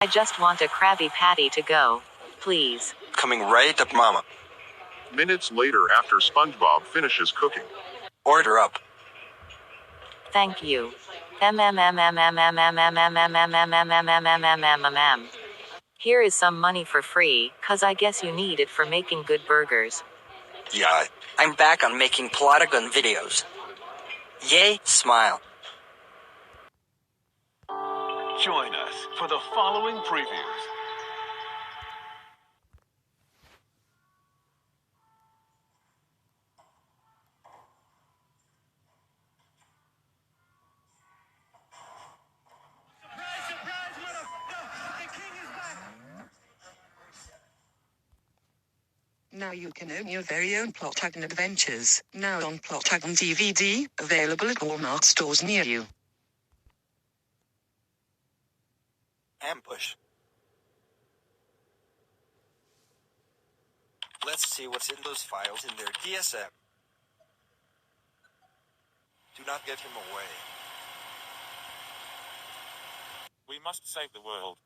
I just want a Krabby Patty to go. Please. Coming right up, Mama. Minutes later after SpongeBob finishes cooking. Order up. Thank you. Here is some money for free, cause I guess you need it for making good burgers. Yeah, I'm back on making Plotagon videos. Yay, smile. Join us for the following previews. Now you can own your very own Plotagon adventures, now on Plotagon DVD, available at Walmart stores near you. Ambush. Let's see what's in those files in their DSM. Do not get him away. We must save the world.